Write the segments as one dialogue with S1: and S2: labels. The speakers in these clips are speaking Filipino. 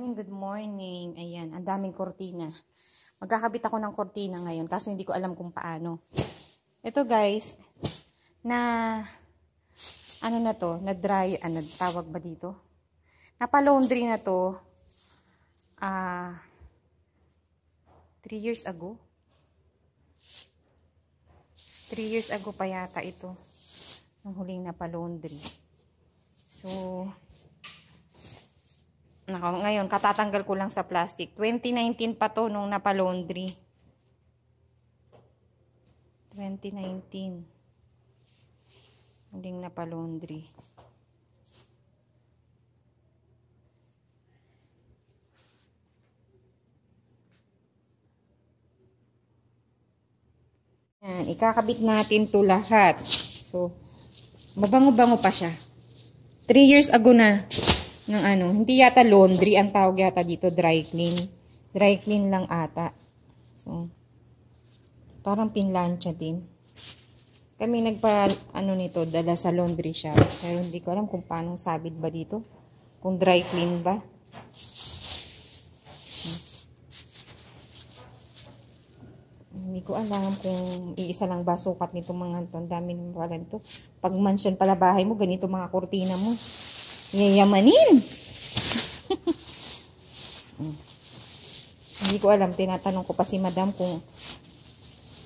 S1: Good morning. Ayan, ang daming kortina. Magkakabit ako ng kortina ngayon kaso hindi ko alam kung paano. Ito guys, ano na to, na dry, tawag ba dito? Napa-laundry na to 3 years ago. 3 years ago pa yata ito. Ang huling napa-laundry. So, ngayon, katatanggal ko lang sa plastic. 2019 pa to nung napa-laundry. 2019. Huling napa-laundry. Yan, ikakabit natin to lahat. So, mabango-bango pa siya. 3 years ago na. Ng hindi yata laundry, ang tawag yata dito dry clean. Dry clean lang ata. So, parang pinlansya din. Kami nito, dala sa laundry shop. Pero hindi ko alam kung paano sabit ba dito. Kung dry clean ba. Hindi ko alam kung iisa lang ba sukat nito mga ito. Ang dami naman pala nito. Pag mansion pala bahay mo, ganito mga kurtina mo. Yayamanin. Hindi ko alam. Tinatanong ko pa si madam kung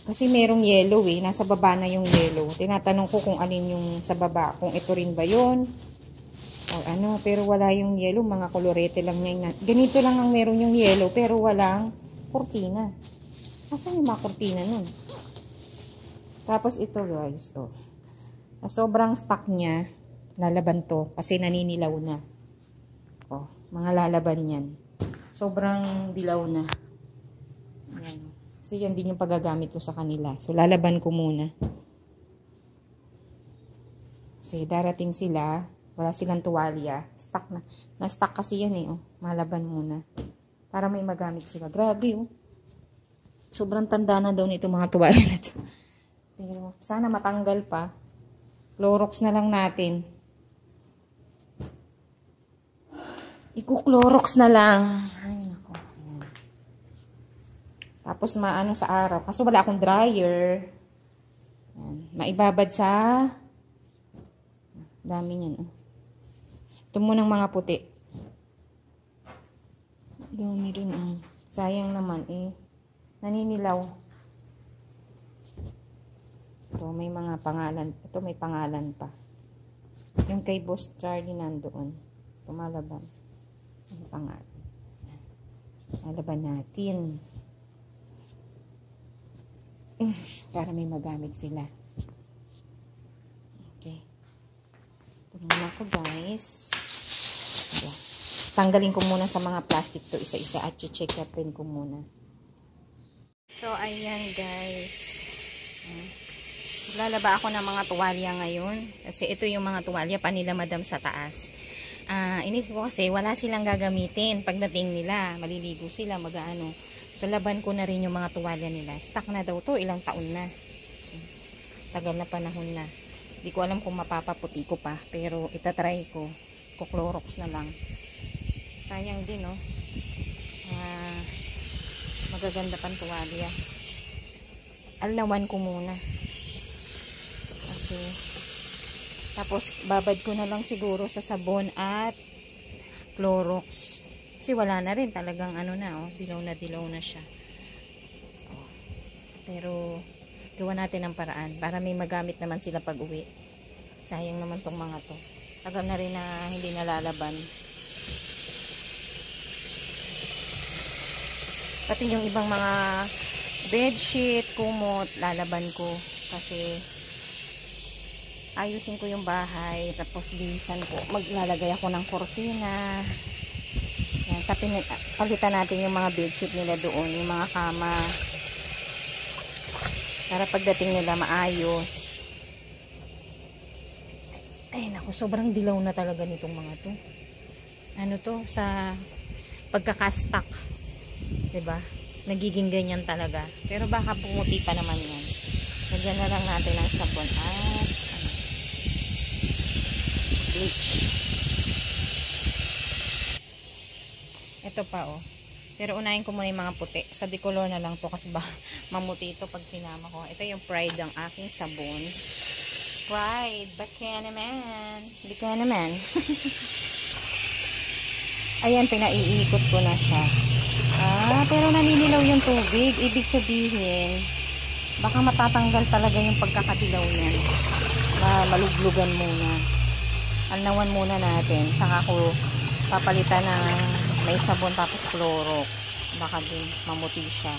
S1: kasi merong yellow nasa baba na yung yellow. Tinatanong ko kung alin yung sa baba. Kung ito rin ba yun o pero wala yung yellow. Mga kolorete lang niya. Ganito lang ang meron yung yellow pero walang kurtina. Asan yung mga kurtina nun? Tapos ito guys, sobrang stock niya. Lalaban to kasi naninilaw na. Mga lalaban yan. Sobrang dilaw na. Ayan. Kasi yan din yung paggagamit ko sa kanila. So lalaban ko muna. Kasi darating sila, wala silang tuwalya. Stock na. Na-stock kasi yan Malaban muna. Para may magamit sila. Grabe Sobrang tanda na daw nito mga tuwalya na to. Pero sana matanggal pa. Clorox na lang natin. Iku-Clorox na lang. Ay, nako. Tapos maano sa araw. Kaso wala akong dryer. Yan. Maibabad sa dami niyan. Ito munang mga puti. Dami rin. Sayang naman naninilaw. Ito may mga pangalan. Ito may pangalan pa. Yung kay Boss Charlie nandoon. Tumalaban. Ang pangalan. Lalaban natin. Para may magamit sila. Okay. Ito muna ako guys. Ayan. Tanggalin ko muna sa mga plastic to isa-isa at check upin ko muna. So ayan guys. Lalaba ako ng mga tuwalya ngayon. Kasi ito yung mga tuwalya pa nila madam sa taas. Inisip ko kasi wala silang gagamitin pagdating nila. Maliligo sila, mag-ano. So, laban ko na rin yung mga tuwalya nila. Stock na daw to, ilang taon na. So, tagal na panahon na. Hindi ko alam kung mapapaputi ko pa. Pero, itatry ko. Clorox na lang. Sayang din, magaganda pang tuwalya. Alawan ko muna. Kasi, tapos, babad ko na lang siguro sa sabon at Clorox. Kasi wala na rin. Talagang dilaw na siya. Pero, gawa natin ang paraan. Para may magamit naman sila pag uwi. Sayang naman tong mga to. Tagal na rin na hindi nalalaban. Pati yung ibang mga bedsheet, kumot, lalaban ko. Kasi, ayusin ko yung bahay, tapos bisan ko, maglalagay ako ng kortina. Yan, palitan natin yung mga bedsheet nila doon, yung mga kama. Para pagdating nila maayos. Ay, naku, sobrang dilaw na talaga nitong mga to. Sa pagkakastak. Diba? Nagiging ganyan talaga. Pero baka pumuti pa naman yan. Lagyan na lang natin ng sabon at bleach. Ito pa, oh. Pero unahin ko muna yung mga puti. Sa decolor na lang to kasi ba mamuti ito pag sinama ko. Ito yung Pride ng aking sabon. Pride, baka naman. Baka naman. Ayan, pinaiikot ko na siya. Pero naninilaw yung tubig. Ibig sabihin, baka matatanggal talaga yung pagkakadilaw niyan. Maluglugan muna. Alnawan muna natin. Tsaka ko papalitan ng may sabon tapos Clorox. Baka din mamuti siya.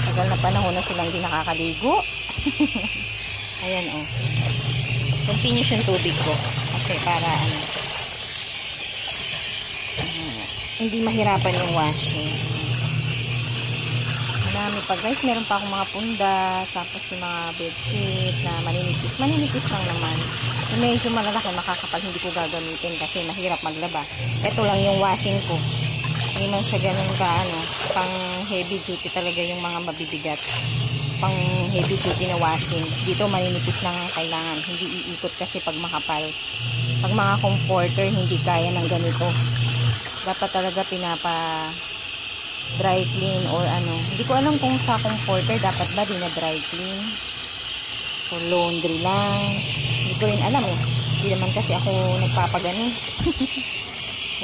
S1: Tagal na panahon na silang hindi nakakaligo. Ayan, oh. Continuous yung tubig ko. Kasi para hindi mahirapan yung washing. Marami pa guys. Meron pa akong mga punda. Tapos yung mga bedsheet na maninipis. Maninipis lang naman. Medyo malalaki makakapal. Hindi ko gagamitin kasi mahirap maglaba. Ito lang yung washing ko. Hindi man siya ganun ka pang heavy duty talaga yung mga mabibigat. Pang heavy duty na washing. Dito maninipis lang ang kailangan. Hindi iikot kasi pag makapal. Pag mga comforter hindi kaya ng ganito. Dapat talaga pinapa dry clean or hindi ko alam kung sa comforter dapat ba din na dry clean or laundry lang, hindi ko rin alam hindi naman kasi ako nagpapagano.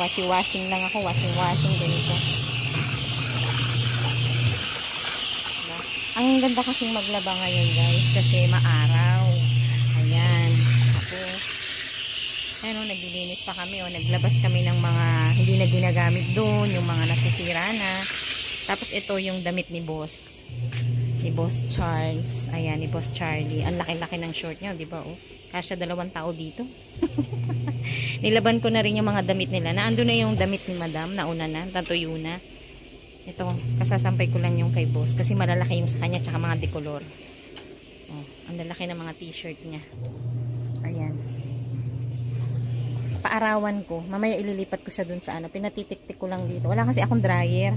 S1: washing lang ako, washing ganito. Ang ganda kasing maglaba ngayon guys kasi maaraw. Ayan, naglilinis pa kami naglabas kami ng mga hindi na ginagamit doon, yung mga nasisira na. Tapos ito yung damit ni Boss Charles. Ayan, ni Boss Charlie. Ang laki-laki ng short niya, di ba? Kasya 2 tao dito. Nilaban ko na rin yung mga damit nila. Naando na yung damit ni Madam, nauna na, tatuyo na. Ito, kasasampay ko lang yung kay Boss kasi malalaki yung sa kanya tsaka mga decolor. Ang lalaki ng mga t-shirt niya. Ayan. Paarawan ko. Mamaya ililipat ko siya dun sa pinatitik-tik ko lang dito. Wala kasi akong dryer.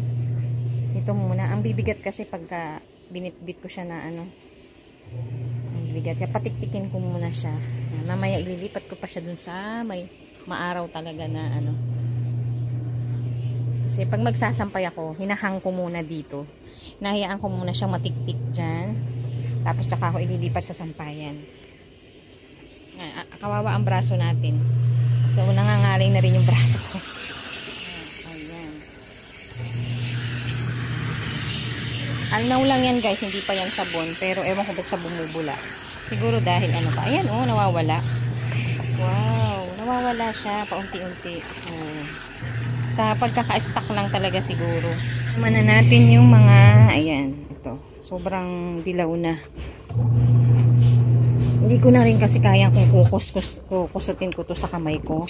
S1: Ito muna. Ang bibigat kasi pagka binitbit ko siya na ang bibigat. Kaya patiktikin ko muna siya. Mamaya ililipat ko pa siya dun sa may maaraw talaga na Kasi pag magsasampay ako, hinahang ko muna dito. Nahayaan ko muna siyang matiktik dyan. Tapos tsaka ako ililipat sa sampayan. Kawawa ang braso natin. So, nangangaling na rin yung braso ko. Ayan. Alnaw lang yan guys, hindi pa yan sabon. Pero ewan ko ba't siya bumubula. Siguro dahil pa. Ayan nawawala. Wow, nawawala siya paunti-unti. Sa pagkaka-stack lang talaga siguro. Mana natin yung mga, ayan, ito. Sobrang dilaw na. Hindi ko na rin kasi kaya kung kukusutin ko to sa kamay ko.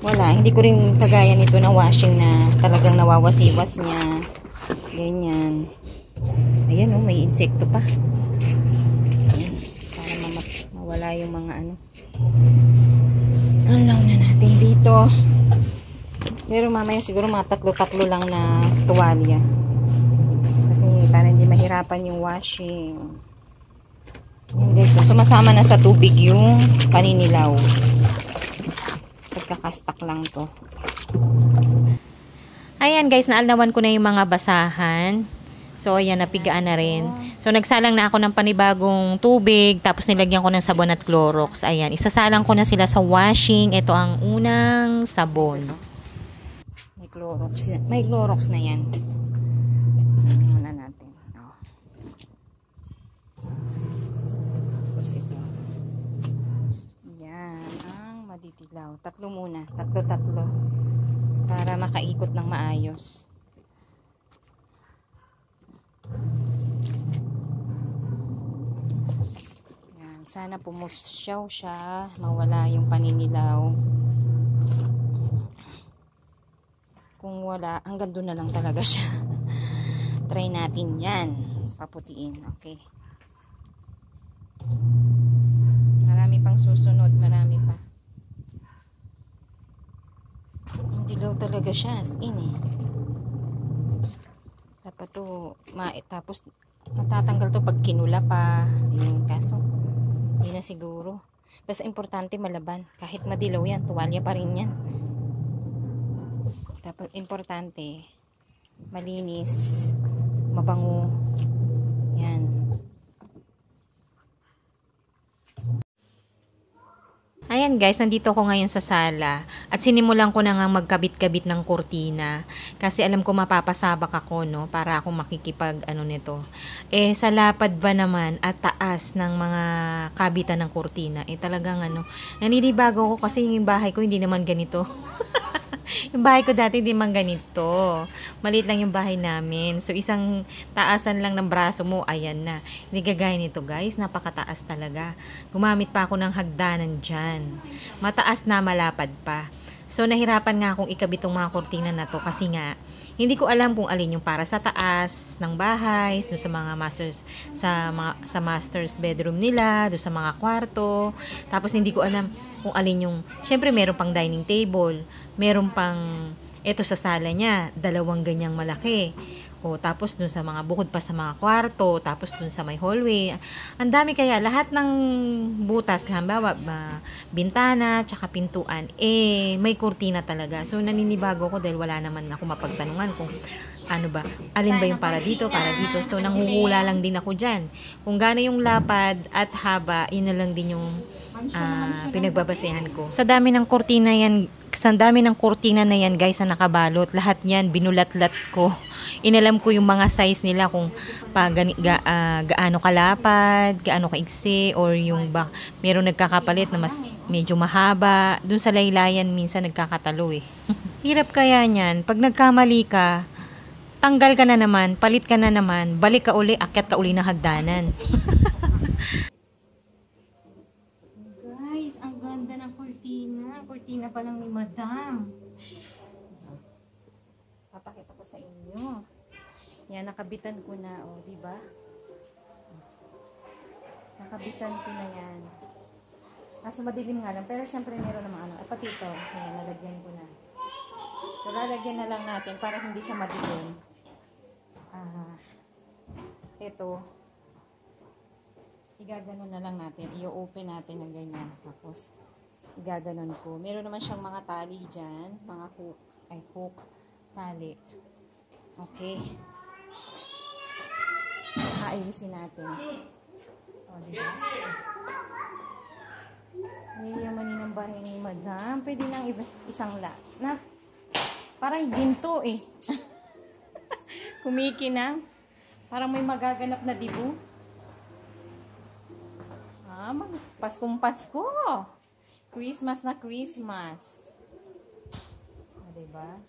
S1: Wala, hindi ko rin kagaya nito na washing na talagang nawawasiwas niya. Ganyan. Ayan may insekto pa. Ayan, para mawala yung mga Alaw na natin dito. Pero mamaya siguro mga 3 lang na tuwalya. Kasi para hindi mahirapan yung washing. Yan guys, sumasama na sa tubig yung paninilaw. Pagkakastak lang to. Ayan guys, naalnawan ko na yung mga basahan. So ayan, napigaan na rin. So nagsalang na ako ng panibagong tubig, tapos nilagyan ko ng sabon at Clorox. Ayan, isasalang ko na sila sa washing. Ito ang unang sabon. May Clorox na yan. Muna natin. Yan ang maditilaw. 3 muna. 3 para makaikot ng maayos. Yan. Sana pumusyaw siya. Mawala yung paninilaw. Kung wala, hanggang doon na lang talaga siya. Try natin yan. Paputiin. Okay. Marami pang susunod. Marami pa. Ang dilaw talaga siya. As in Dapat to, tapos matatanggal to pag kinula pa. Yung kaso, hindi na siguro. Basta importante malaban. Kahit madilaw yan, tuwalya pa rin yan. Tapos, importante, malinis, mabango. Yan. Ayan guys, nandito ako ngayon sa sala at sinimulan ko na nga magkabit-kabit ng kurtina kasi alam ko mapapasabak ako, no, para ako makikipag ano nito. Sa lapad ba naman at taas ng mga kabitan ng kurtina, talagang ano, naninibago ako kasi yung bahay ko hindi naman ganito. Yung bahay ko dati hindi man ganito. Maliit lang yung bahay namin. So, isang taasan lang ng braso mo, ayan na. Hindi kagaya nito, guys. Napakataas talaga. Gumamit pa ako ng hagdanan dyan. Mataas na, malapad pa. So, nahirapan nga akong ikabit tong mga kurtina na to kasi nga, hindi ko alam kung alin yung para sa taas ng bahay, doon sa mga masters, sa masters bedroom nila, doon sa mga kwarto. Tapos, hindi ko alam kung alin yung, syempre meron pang dining table, meron pang, eto sa sala niya, 2 ganyang malaki. O, tapos dun sa mga, bukod pa sa mga kwarto, tapos dun sa may hallway. Ang dami kaya, lahat ng butas, halimbawa, bintana, tsaka pintuan, may kurtina talaga. So, naninibago ko dahil wala naman ako mapagtanungan kung ano ba, alin ba yung para dito, para dito. So, nanguhula lang din ako dyan. Kung gano'n yung lapad at haba, yun na lang din yung pinagbabasehan ko. Sa dami ng kurtina na yan, guys, na nakabalot, lahat yan binulat-lat ko. Inalam ko yung mga size nila kung gaano kalapad, gaano kaigsi, or yung meron nagkakapalit na mas medyo mahaba. Dun sa laylayan minsan nagkakatalo eh. Hirap kaya niyan, pag nagkamali ka, tanggal ka na naman, palit ka na naman, balik ka uli, akyat ka uli ng hagdanan. Guys, ang ganda ng kurtina. Kurtina pa lang ni Madam. Papakita ko sa inyo. Yan, nakabitan ko na, oh, di ba? Nakabitan ko na yan. Kaso madilim nga lang, pero syempre meron namang ano. Pati ito, yan, nalagyan ko na. So, lalagyan na lang natin para hindi siya madilim. Ito, igaganon na lang natin. I-open natin ng ganyan. Tapos, igaganon ko. Meron naman siyang mga tali dyan. Mga hook, tali. Okay. Ayusin natin. O, diba? Yayamanin ng bahay ni Madam. Pwede lang isang na. Parang ginto eh. Kumikinang. Parang may magaganap na dibu. Paskong Pasko. Christmas na Christmas. Diba?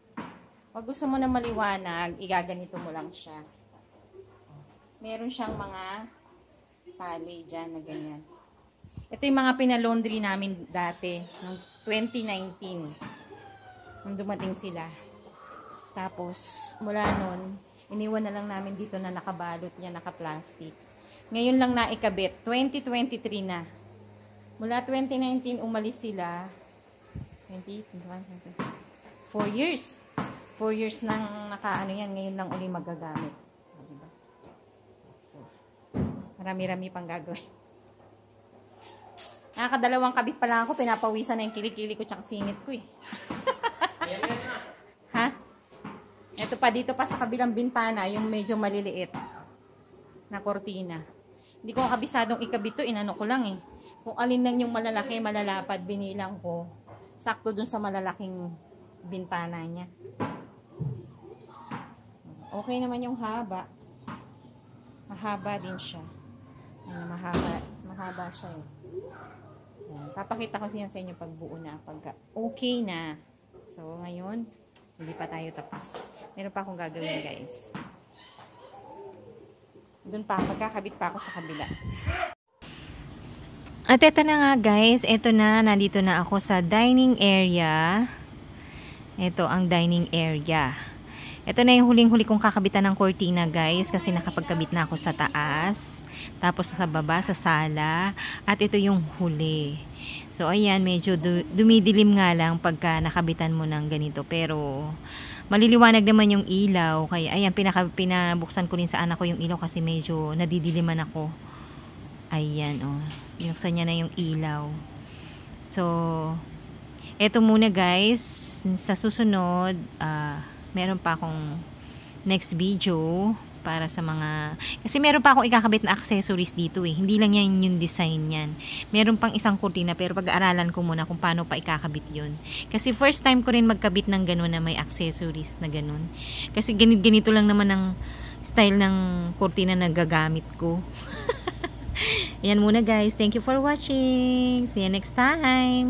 S1: Pag gusto mo na maliwanag, igaganito mo lang siya. Meron siyang mga tali dyan na ganyan. Ito yung mga pinalaundry namin dati, noong 2019. Nung dumating sila. Tapos, mula nun, iniwan na lang namin dito na nakabalot niya, naka-plastic. Ngayon lang naikabit, 2023 na. Mula 2019, umalis sila. 4 years. 4 years nang nakaano yan, ngayon lang uli magagamit. Diba? So, marami-rami pang gagawin. Nakakadalawang kabit pa lang ako, pinapawisan na yung kilikili ko tsaka singit ko eh. Ha? Ito pa, dito pa sa kabilang bintana, yung medyo maliliit na kortina. Hindi ko kabisadong ikabit to, inano ko lang eh. Kung alin lang yung malalaki, malalapad, binilang ko. Sakto dun sa malalaking bintana niya. Okay naman yung haba. Mahaba din siya. Ayan, mahaba siya eh. Ayan, papakita ko siya sa inyo pag buo na, pag okay na. So, ngayon, hindi pa tayo tapos. Meron pa akong gagawin, guys. Doon pa, magkakabit pa ako sa kabila. At eto na nga, guys. Eto na, nandito na ako sa dining area. Ito ang dining area. Ito na yung huling-huli kong kakabitan ng cortina, guys, kasi nakapagkabit na ako sa taas, tapos sa baba, sa sala, at ito yung huli. So, ayan, medyo dumidilim nga lang pagka nakabitan mo ng ganito, pero maliliwanag naman yung ilaw, kaya ayan, pinabuksan ko rin sa anak ko yung ilaw kasi medyo nadidiliman ako. Ayan, oh, binuksan niya na yung ilaw. So,
S2: Eto muna guys, sa susunod, meron pa akong next video para sa mga, kasi meron pa akong ikakabit na accessories dito eh. Hindi lang yan yung design yan. Meron pang isang kurtina pero pag-aaralan ko muna kung paano pa ikakabit yun. Kasi first time ko rin magkabit ng ganun na may accessories na ganun. Kasi ganito lang naman ang style ng kurtina na gagamit ko. Yan muna guys. Thank you for watching. See you next time.